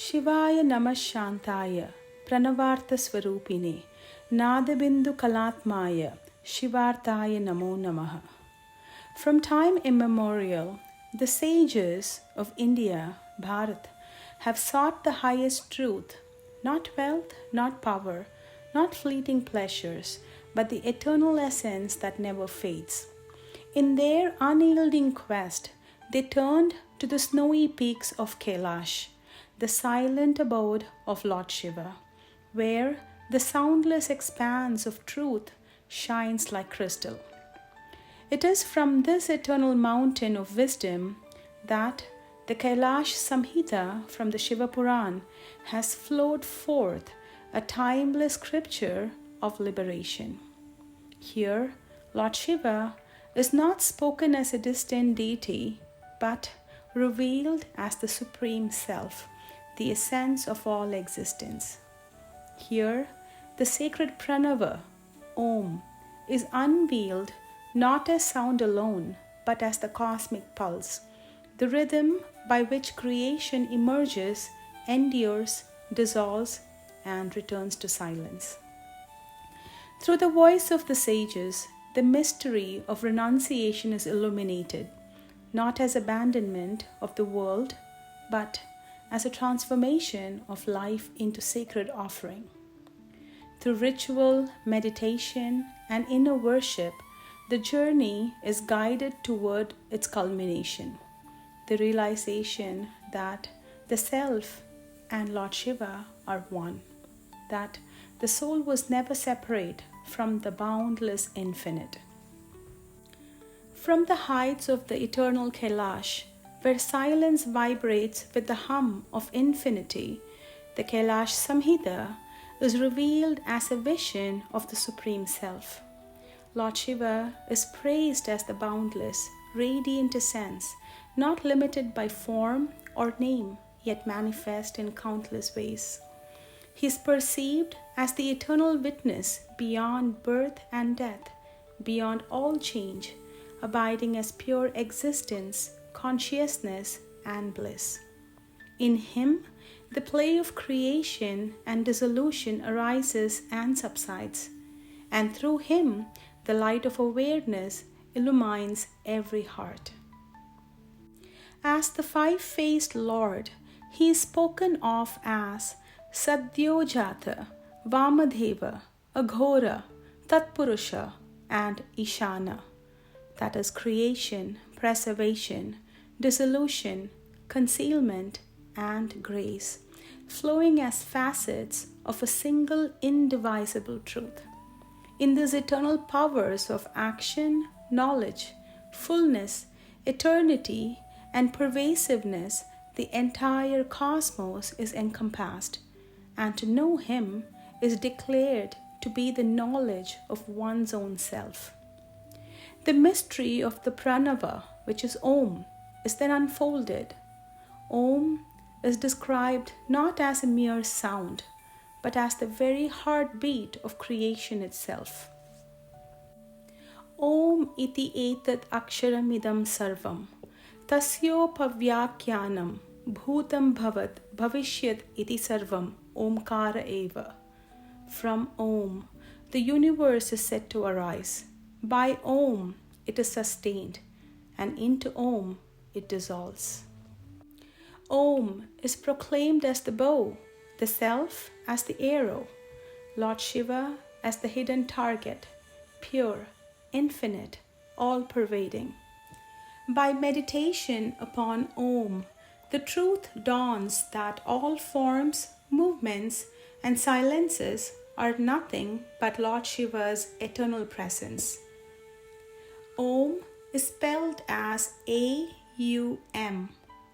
Shivaya Namah Shantaya Pranavartha Swarupine Nadabindu Kalatmaya Shivartaya Namo Namaha. From time immemorial, the sages of India, Bharat, have sought the highest truth, not wealth, not power, not fleeting pleasures, but the eternal essence that never fades. In their unyielding quest, they turned to the snowy peaks of Kailāsa, the silent abode of Lord Śiva, where the soundless expanse of truth shines like crystal. It is from this eternal mountain of wisdom that the Kailāsa Saṃhitā from the Shiva Purana has flowed forth, a timeless scripture of liberation. Here, Lord Shiva is not spoken as a distant deity, but revealed as the Supreme Self, the essence of all existence. Here, the sacred Praṇava, Om, is unveiled not as sound alone, but as the cosmic pulse, the rhythm by which creation emerges, endures, dissolves, and returns to silence. Through the voice of the sages, the mystery of renunciation is illuminated, not as abandonment of the world, but as a transformation of life into sacred offering. Through ritual, meditation, and inner worship, the journey is guided toward its culmination, the realization that the Self and Lord Shiva are one, that the soul was never separate from the boundless infinite. From the heights of the eternal Kailāsa, where silence vibrates with the hum of infinity, the Kailāsa Saṃhitā is revealed as a vision of the Supreme Self. Lord Shiva is praised as the boundless, radiant essence, not limited by form or name, yet manifest in countless ways. He is perceived as the eternal witness beyond birth and death, beyond all change, abiding as pure existence, consciousness, and bliss. In him, the play of creation and dissolution arises and subsides, and through him, the light of awareness illumines every heart. As the five-faced Lord, he is spoken of as Sadyojata, Vamadeva, Aghora, Tatpurusha, and Ishana, that is creation, preservation, dissolution, concealment, and grace, flowing as facets of a single indivisible truth. In these eternal powers of action, knowledge, fullness, eternity, and pervasiveness, the entire cosmos is encompassed, and to know him is declared to be the knowledge of one's own self. The mystery of the Praṇava, which is Om, is then unfolded. Om is described not as a mere sound, but as the very heartbeat of creation itself. Om iti etat aksharamidam sarvam, tasyopavyakyanam, bhutam bhavat, bhavishyat iti sarvam, omkara eva. From Om, the universe is said to arise. By Om, it is sustained, and into Om, it dissolves. Om is proclaimed as the bow, the Self as the arrow, Lord Shiva as the hidden target, pure, infinite, all-pervading. By meditation upon Om, the truth dawns that all forms, movements, and silences are nothing but Lord Shiva's eternal presence. Om is spelled as A-U-M,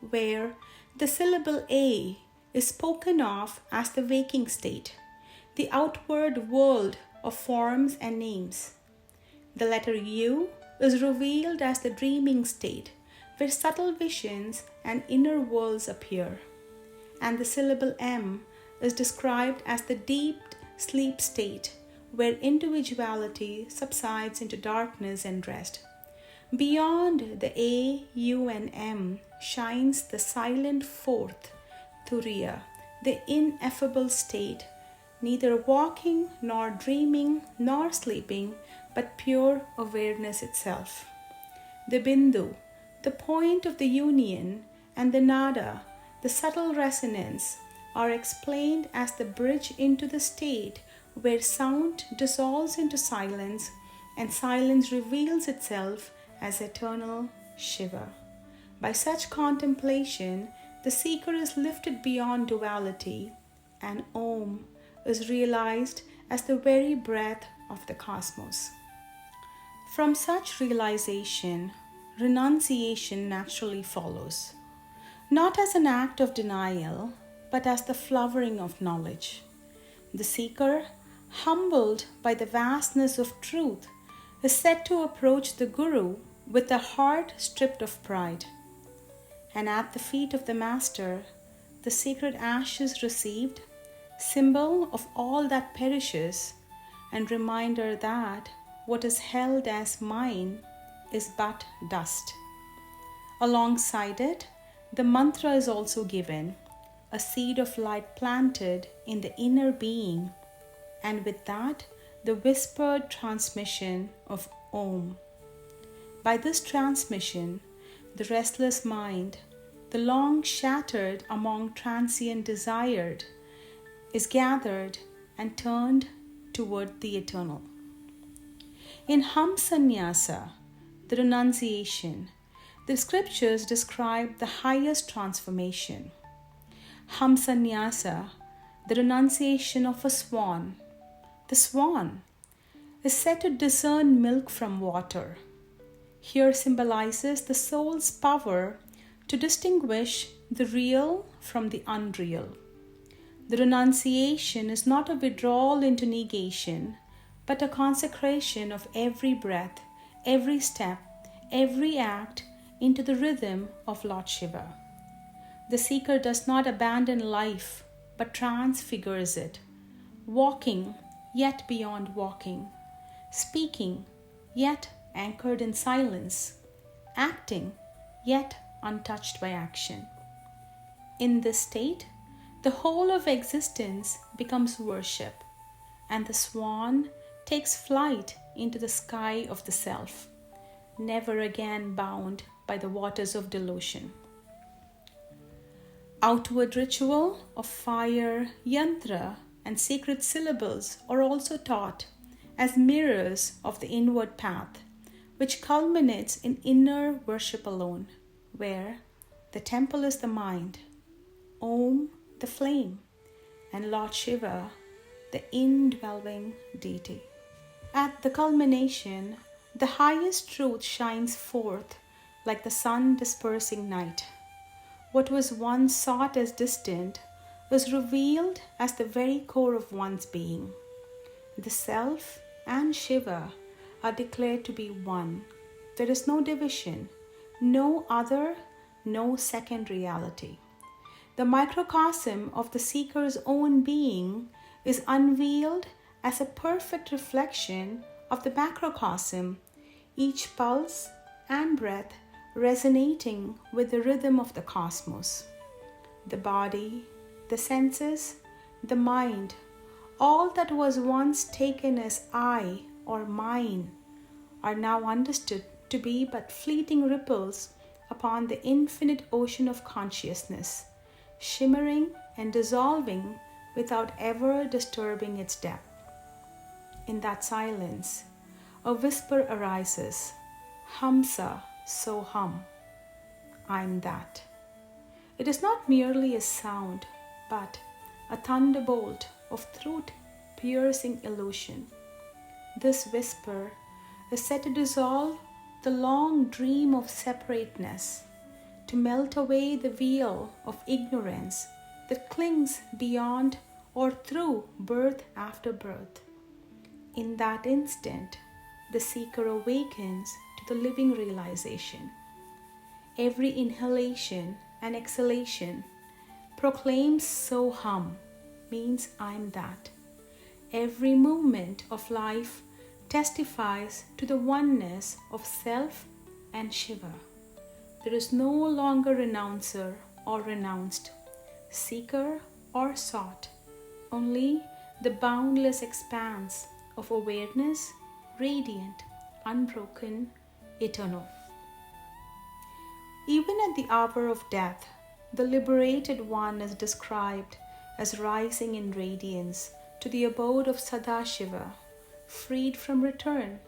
where the syllable A is spoken of as the waking state, the outward world of forms and names. The letter U is revealed as the dreaming state, where subtle visions and inner worlds appear. And the syllable M is described as the deep sleep state, where individuality subsides into darkness and rest. Beyond the A, U, and M shines the silent fourth, Turiya, the ineffable state, neither walking nor dreaming nor sleeping, but pure awareness itself. The bindu, the point of the union, and the nada, the subtle resonance, are explained as the bridge into the state where sound dissolves into silence and silence reveals itself as eternal Shiva. By such contemplation, the seeker is lifted beyond duality, and Om is realized as the very breath of the cosmos. From such realization, renunciation naturally follows, not as an act of denial, but as the flowering of knowledge. The seeker, humbled by the vastness of truth, is said to approach the Guru with a heart stripped of pride. And at the feet of the Master, the sacred ashes received, symbol of all that perishes, and reminder that what is held as mine is but dust. Alongside it, the mantra is also given, a seed of light planted in the inner being, and with that, the whispered transmission of Om. By this transmission, the restless mind, the long shattered among transient desired, is gathered and turned toward the eternal. In Ham Sannyasa, the renunciation, the scriptures describe the highest transformation. Ham Sannyasa, the renunciation of a swan. The swan is said to discern milk from water. Here symbolizes the soul's power to distinguish the real from the unreal. The renunciation is not a withdrawal into negation, but a consecration of every breath, every step, every act into the rhythm of Lord Śiva. The seeker does not abandon life, but transfigures it, walking yet beyond walking, speaking yet anchored in silence, acting yet untouched by action. In this state, the whole of existence becomes worship, and the swan takes flight into the sky of the self, never again bound by the waters of delusion. Outward ritual of fire, yantra, and sacred syllables are also taught as mirrors of the inward path, which culminates in inner worship alone, where the temple is the mind, Om the flame, and Lord Śiva the indwelling deity. At the culmination, the highest truth shines forth like the sun dispersing night. What was once sought as distant is revealed as the very core of one's being. The self and Shiva are declared to be one. There is no division, no other, no second reality. The microcosm of the seeker's own being is unveiled as a perfect reflection of the macrocosm, each pulse and breath resonating with the rhythm of the cosmos. The body, the senses, the mind, all that was once taken as I or mine, are now understood to be but fleeting ripples upon the infinite ocean of consciousness, shimmering and dissolving without ever disturbing its depth. In that silence, a whisper arises, Hamsa so hum, I'm that. It is not merely a sound, but a thunderbolt of truth-piercing illusion. This whisper is said to dissolve the long dream of separateness, to melt away the veil of ignorance that clings beyond or through birth after birth. In that instant, the seeker awakens to the living realization. Every inhalation and exhalation proclaims so hum, means I'm that. Every movement of life testifies to the oneness of self and Shiva. There is no longer renouncer or renounced, seeker or sought, only the boundless expanse of awareness, radiant, unbroken, eternal. Even at the hour of death, the liberated one is described as rising in radiance to the abode of Sadashiva, freed from return,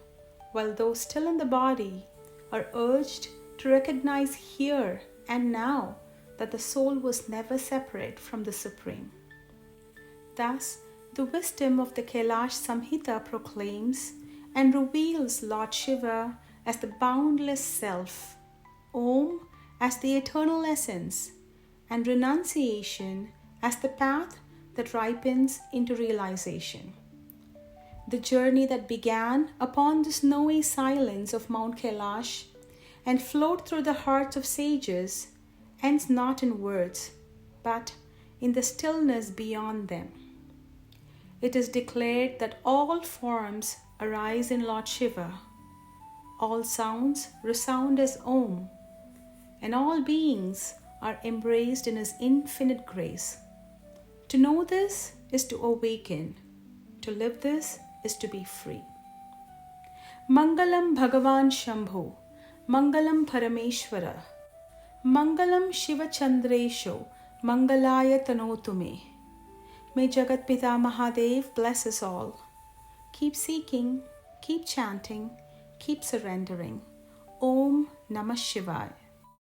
while those still in the body are urged to recognize here and now that the soul was never separate from the Supreme. Thus, the wisdom of the Kailāsa Saṃhitā proclaims and reveals Lord Shiva as the boundless self, Om as the eternal essence, and renunciation as the path that ripens into realization. The journey that began upon the snowy silence of Mount Kailash and flowed through the hearts of sages ends not in words, but in the stillness beyond them. It is declared that all forms arise in Lord Shiva, all sounds resound as Om, and all beings are embraced in His infinite grace. To know this is to awaken. To live this is to be free. Mangalam Bhagavan Shambhu, Mangalam Parameshwara, Mangalam Shiva Chandresho, Mangalaya Tanotume. May Jagat Pita Mahadev bless us all. Keep seeking, keep chanting, keep surrendering. Om Namah Shivaya.